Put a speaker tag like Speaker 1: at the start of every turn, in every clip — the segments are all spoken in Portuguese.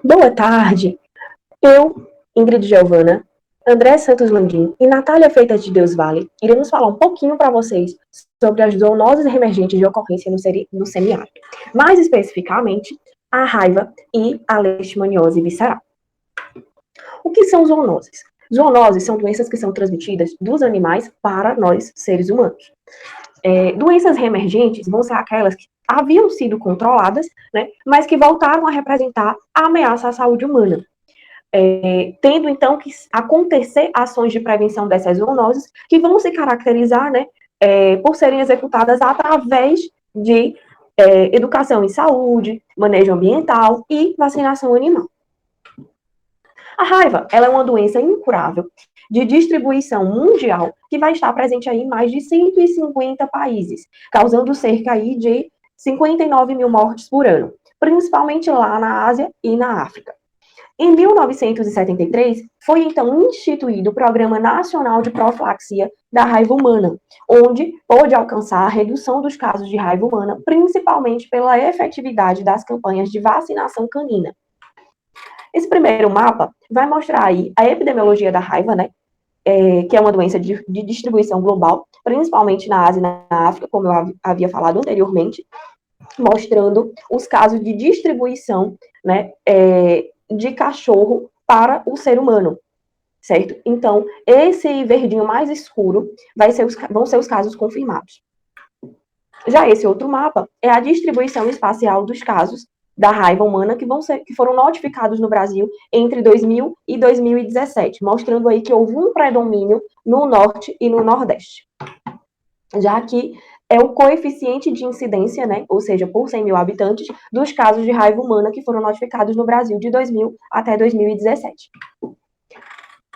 Speaker 1: Boa tarde. Eu, Ingrid Giovana, André Santos Landim e Natália Freitas de Deus Vale iremos falar um pouquinho para vocês sobre as zoonoses emergentes de ocorrência no semiárido. Mais especificamente, a raiva e a leishmaniose visceral. O que são zoonoses? Zoonoses são doenças que são transmitidas dos animais para nós, seres humanos. Doenças reemergentes vão ser aquelas que haviam sido controladas, né, mas que voltaram a representar a ameaça à saúde humana. Tendo, então, que acontecer ações de prevenção dessas zoonoses que vão se caracterizar, né, por serem executadas através de educação em saúde, manejo ambiental e vacinação animal. A raiva, ela é uma doença incurável de distribuição mundial que vai estar presente aí em mais de 150 países, causando cerca aí de 59 mil mortes por ano, principalmente lá na Ásia e na África. Em 1973, foi então instituído o Programa Nacional de Profilaxia da Raiva Humana, onde pôde alcançar a redução dos casos de raiva humana, principalmente pela efetividade das campanhas de vacinação canina. Esse primeiro mapa vai mostrar aí a epidemiologia da raiva, né, que é uma doença de distribuição global, principalmente na Ásia e na África, como eu havia falado anteriormente, mostrando os casos de distribuição, né, de cachorro para o ser humano, certo? Então, esse verdinho mais escuro vão ser os casos confirmados. Já esse outro mapa é a distribuição espacial dos casos da raiva humana que foram notificados no Brasil entre 2000 e 2017, mostrando aí que houve um predomínio no norte e no nordeste. Já que é o coeficiente de incidência, né, ou seja, por 100 mil habitantes, dos casos de raiva humana que foram notificados no Brasil de 2000 até 2017.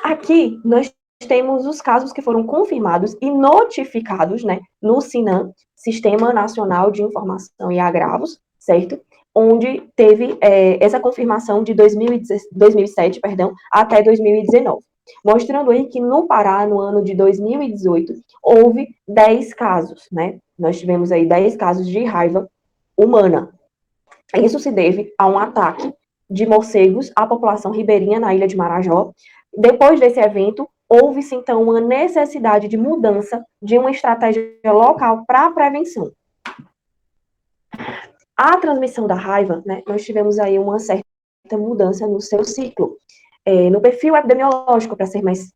Speaker 1: Aqui, nós temos os casos que foram confirmados e notificados, né, no SINAM, Sistema Nacional de Informação e Agravos, certo? Onde teve essa confirmação de 2007, até 2019. Mostrando aí que no Pará, no ano de 2018, houve 10 casos, né? Nós tivemos aí 10 casos de raiva humana. Isso se deve a um ataque de morcegos à população ribeirinha na ilha de Marajó. Depois desse evento, houve-se, então, uma necessidade de mudança de uma estratégia local para a prevenção. A transmissão da raiva, né, nós tivemos aí uma certa mudança no seu ciclo, no perfil epidemiológico, para ser mais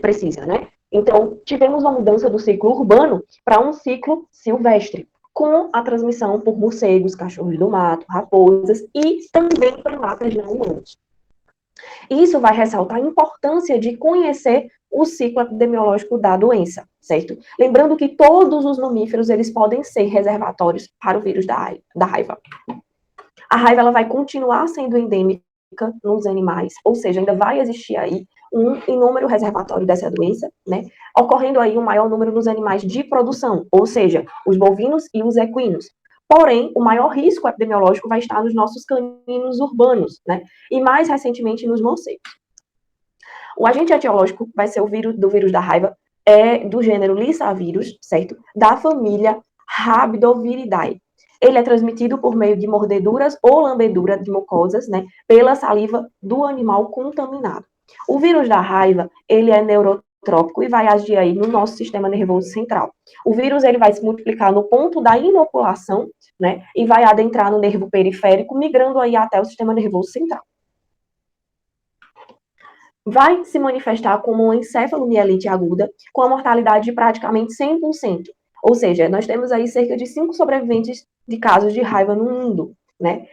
Speaker 1: precisa, né? Então, tivemos uma mudança do ciclo urbano para um ciclo silvestre, com a transmissão por morcegos, cachorros do mato, raposas e também primatas não humanos. Isso vai ressaltar a importância de conhecer o ciclo epidemiológico da doença, certo? Lembrando que todos os mamíferos, eles podem ser reservatórios para o vírus da raiva. A raiva, ela vai continuar sendo endêmica nos animais, ou seja, ainda vai existir aí um inúmero reservatório dessa doença, né? Ocorrendo aí um maior número nos animais de produção, ou seja, os bovinos e os equinos. Porém, o maior risco epidemiológico vai estar nos nossos caninos urbanos, né? E mais recentemente nos morcegos. O agente etiológico vai ser o vírus da raiva, do gênero Lyssavirus, certo? Da família Rhabdoviridae. Ele é transmitido por meio de mordeduras ou lambedura de mucosas, né, pela saliva do animal contaminado. O vírus da raiva, ele é neurotrópico e vai agir aí no nosso sistema nervoso central. O vírus, ele vai se multiplicar no ponto da inoculação, né, e vai adentrar no nervo periférico, migrando aí até o sistema nervoso central. Vai se manifestar como uma encefalomielite aguda, com a mortalidade de praticamente 100%. Ou seja, nós temos aí cerca de 5 sobreviventes de casos de raiva no mundo, né?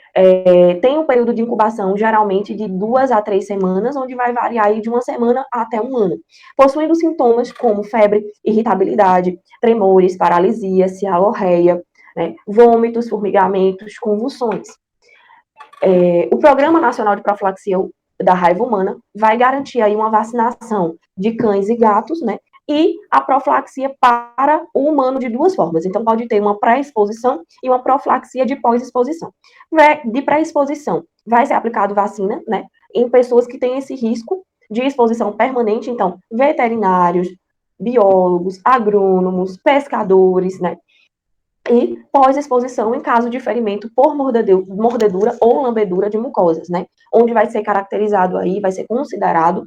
Speaker 1: Tem um período de incubação, geralmente, de 2 a 3 semanas, onde vai variar aí de 1 semana até 1 ano, possuindo sintomas como febre, irritabilidade, tremores, paralisia, cialorreia, né? Vômitos, formigamentos, convulsões. O Programa Nacional de Profilaxia da Raiva Humana vai garantir aí uma vacinação de cães e gatos, né? E a profilaxia para o humano de duas formas. Então, pode ter uma pré-exposição e uma profilaxia de pós-exposição. De pré-exposição, vai ser aplicado vacina, né? Em pessoas que têm esse risco de exposição permanente. Então, veterinários, biólogos, agrônomos, pescadores, né? e pós-exposição em caso de ferimento por mordedura ou lambedura de mucosas, né? Onde vai ser caracterizado aí, vai ser considerado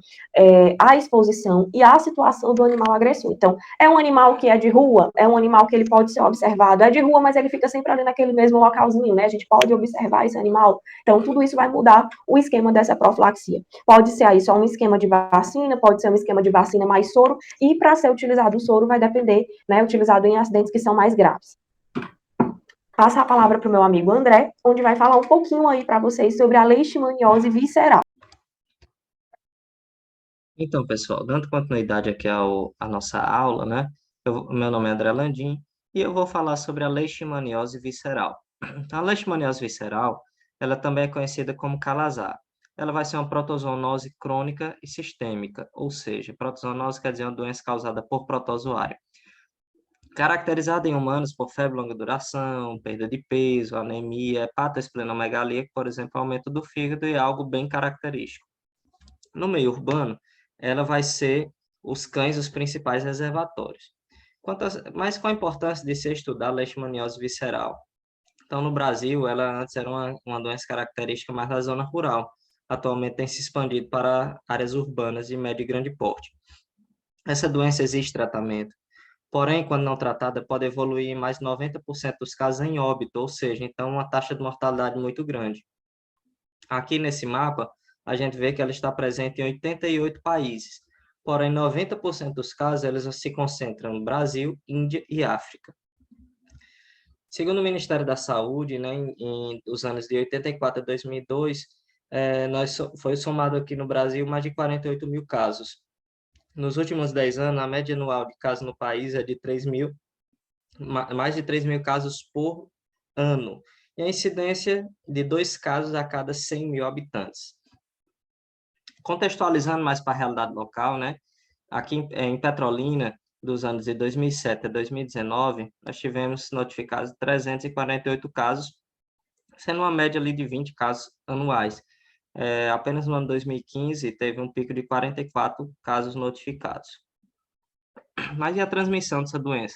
Speaker 1: a exposição e a situação do animal agressor. Então, é um animal que é de rua, é um animal que ele pode ser observado, é de rua, mas ele fica sempre ali naquele mesmo localzinho, né? A gente pode observar esse animal. Então, tudo isso vai mudar o esquema dessa profilaxia. Pode ser aí só um esquema de vacina, pode ser um esquema de vacina mais soro, e para ser utilizado o soro vai depender, né, utilizado em acidentes que são mais graves. Passa a palavra para o meu amigo André, onde vai falar um pouquinho aí para vocês sobre a leishmaniose visceral.
Speaker 2: Então, pessoal, dando continuidade aqui à nossa aula, né? Meu nome é André Landim e eu vou falar sobre a leishmaniose visceral. A leishmaniose visceral, ela também é conhecida como calazar. Ela vai ser uma protozoonose crônica e sistêmica, ou seja, protozoonose quer dizer uma doença causada por protozoário. Caracterizada em humanos por febre de longa duração, perda de peso, anemia, hepatosplenomegalia, por exemplo, aumento do fígado e algo bem característico. No meio urbano, ela vai ser os cães os principais reservatórios. Mas qual a importância de se estudar a leishmaniose visceral? Então, no Brasil, ela antes era uma doença característica mais da zona rural. Atualmente tem se expandido para áreas urbanas de médio e grande porte. Essa doença existe tratamento, porém, quando não tratada, pode evoluir em mais de 90% dos casos em óbito, ou seja, então uma taxa de mortalidade muito grande. Aqui nesse mapa, a gente vê que ela está presente em 88 países, porém 90% dos casos eles se concentram no Brasil, Índia e África. Segundo o Ministério da Saúde, né, os anos de 84 a 2002, foi somado aqui no Brasil mais de 48 mil casos. Nos últimos 10 anos, a média anual de casos no país é de 3 mil, mais de 3 mil casos por ano, e a incidência de 2 casos a cada 100 mil habitantes. Contextualizando mais para a realidade local, né? Aqui em Petrolina, dos anos de 2007 a 2019, nós tivemos notificados 348 casos, sendo uma média ali de 20 casos anuais. Apenas no ano 2015 teve um pico de 44 casos notificados. Mas e a transmissão dessa doença?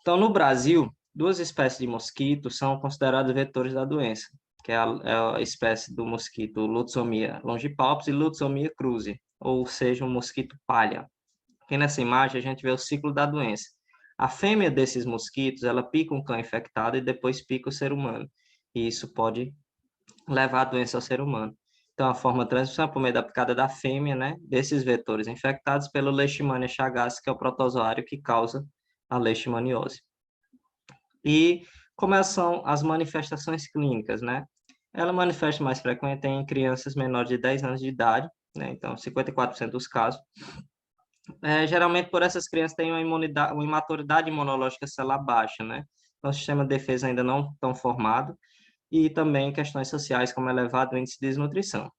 Speaker 2: Então, no Brasil, duas espécies de mosquitos são consideradas vetores da doença, que é a espécie do mosquito Lutzomia longipalpis e Lutzomia cruzi, ou seja, um mosquito palha. Aqui nessa imagem a gente vê o ciclo da doença. A fêmea desses mosquitos, ela pica um cão infectado e depois pica o ser humano. E isso pode levar a doença ao ser humano. Então, a forma de transmissão é por meio da picada da fêmea, né, desses vetores infectados pelo Leishmania chagas, que é o protozoário que causa a leishmaniose. E como são as manifestações clínicas, né? Ela manifesta mais frequente em crianças menores de 10 anos de idade, né? Então, 54% dos casos. Geralmente, por essas crianças têm uma imaturidade imunológica celular baixa, né? Então, o sistema de defesa ainda não tão formado, e também questões sociais, como elevado índice de desnutrição.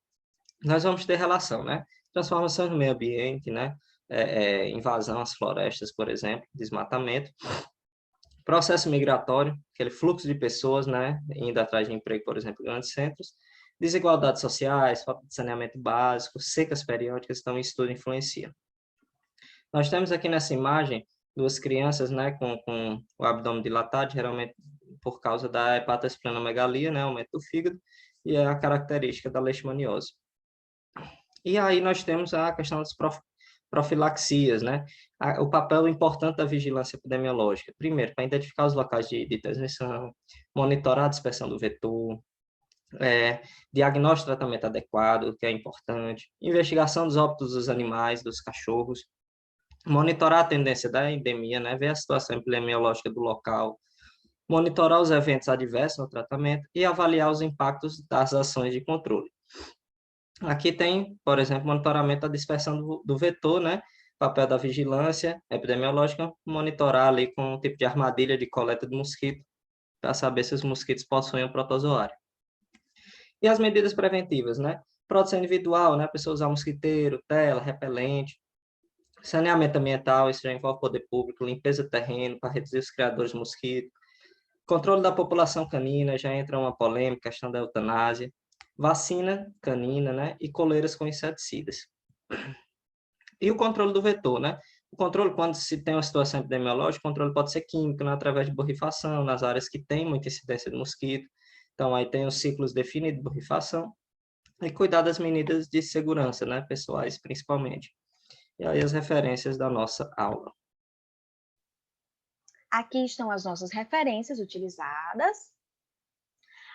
Speaker 2: Nós vamos ter relação, né? Transformação no meio ambiente, né? Invasão às florestas, por exemplo, desmatamento. Processo migratório, aquele fluxo de pessoas, né? Indo atrás de emprego, por exemplo, em grandes centros. Desigualdades sociais, falta de saneamento básico, secas periódicas, então isso tudo influencia. Nós temos aqui nessa imagem duas crianças, né, com o abdômen dilatado, geralmente por causa da hepatosplenomegalia, né, aumento do fígado, e é a característica da leishmaniose. E aí nós temos a questão das profilaxias, né? O papel importante da vigilância epidemiológica. Primeiro, para identificar os locais de transmissão, monitorar a dispersão do vetor, diagnóstico e tratamento adequado, que é importante, investigação dos óbitos dos animais, dos cachorros, monitorar a tendência da endemia, né? Ver a situação epidemiológica do local, monitorar os eventos adversos no tratamento e avaliar os impactos das ações de controle. Aqui tem, por exemplo, monitoramento da dispersão do vetor, né? Papel da vigilância epidemiológica, monitorar ali com um tipo de armadilha de coleta de mosquito, para saber se os mosquitos possuem o protozoário. E as medidas preventivas, né? Proteção individual, né? A pessoa usar mosquiteiro, tela, repelente. Saneamento ambiental, isso já envolve poder público, limpeza de terreno para reduzir os criadores de mosquito. Controle da população canina, já entra uma polêmica, questão da eutanásia. Vacina canina, né? E coleiras com inseticidas. E o controle do vetor, né? O controle, quando se tem uma situação epidemiológica, o controle pode ser químico, né, através de borrifação, nas áreas que tem muita incidência de mosquito. Então, aí tem os ciclos definidos de borrifação e cuidar das medidas de segurança, né, pessoais, principalmente. E aí as referências da nossa aula.
Speaker 3: Aqui estão as nossas referências utilizadas,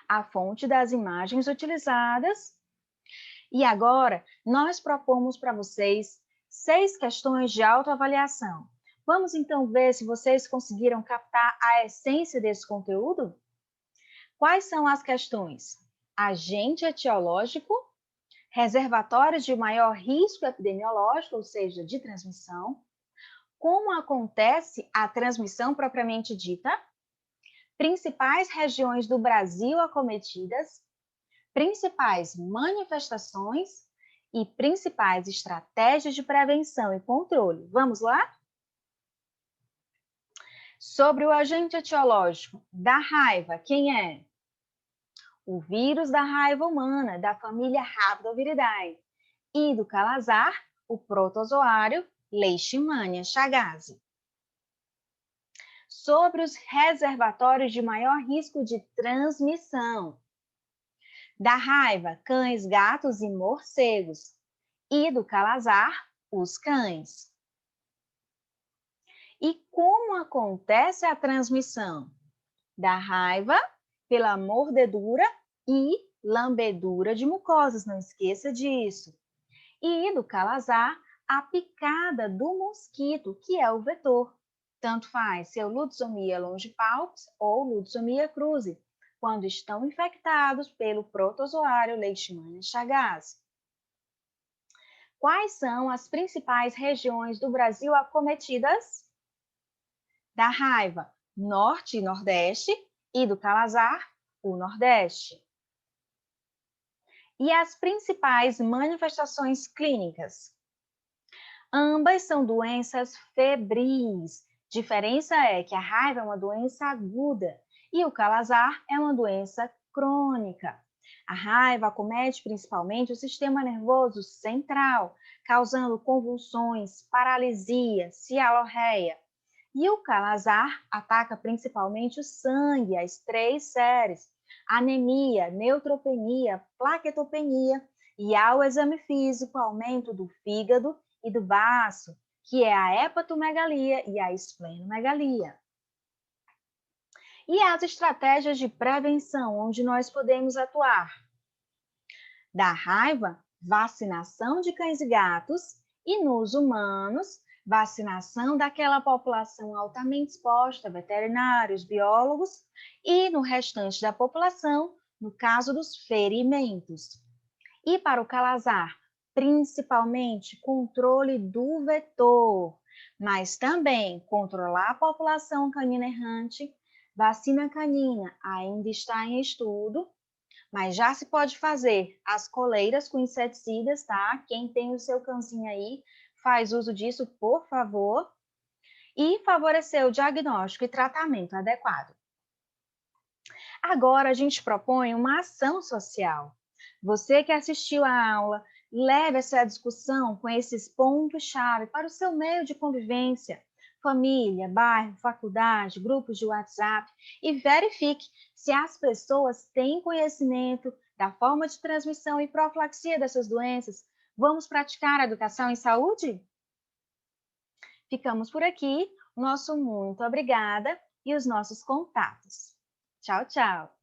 Speaker 3: a fonte das imagens utilizadas. E agora, nós propomos para vocês 6 questões de autoavaliação. Vamos então ver se vocês conseguiram captar a essência desse conteúdo? Quais são as questões? Agente etiológico, reservatórios de maior risco epidemiológico, ou seja, de transmissão, como acontece a transmissão propriamente dita, principais regiões do Brasil acometidas, principais manifestações e principais estratégias de prevenção e controle. Vamos lá? Sobre o agente etiológico da raiva, quem é? O vírus da raiva humana, da família Rhabdoviridae, e do calazar, o protozoário Leishmania chagas. Sobre os reservatórios de maior risco de transmissão, da raiva, cães, gatos e morcegos, e do calazar, os cães. E como acontece a transmissão? Da raiva, pela mordedura e lambedura de mucosas, não esqueça disso. E do calazar, a picada do mosquito, que é o vetor. Tanto faz se é Lutzomia longipalpis ou Lutzomia cruzi, quando estão infectados pelo protozoário Leishmania chagas. Quais são as principais regiões do Brasil acometidas? Da raiva, norte e nordeste, e do calazar, o nordeste. E as principais manifestações clínicas? Ambas são doenças febris. Diferença é que a raiva é uma doença aguda e o calazar é uma doença crônica. A raiva acomete principalmente o sistema nervoso central, causando convulsões, paralisia, cialorreia. E o calazar ataca principalmente o sangue, as 3 séries, anemia, neutropenia, plaquetopenia, e ao exame físico, aumento do fígado e do baço, que é a hepatomegalia e a esplenomegalia. E as estratégias de prevenção, onde nós podemos atuar? Da raiva, vacinação de cães e gatos, e nos humanos, vacinação daquela população altamente exposta, veterinários, biólogos, e no restante da população, no caso dos ferimentos. E para o calazar, principalmente controle do vetor, mas também controlar a população canina errante. Vacina canina ainda está em estudo, mas já se pode fazer as coleiras com inseticidas, tá? Quem tem o seu cãozinho aí, faz uso disso, por favor. E favorecer o diagnóstico e tratamento adequado. Agora a gente propõe uma ação social. Você que assistiu à aula, leve essa discussão com esses pontos-chave para o seu meio de convivência, família, bairro, faculdade, grupos de WhatsApp, e verifique se as pessoas têm conhecimento da forma de transmissão e profilaxia dessas doenças. Vamos praticar a educação em saúde? Ficamos por aqui. Nosso muito obrigada e os nossos contatos. Tchau, tchau!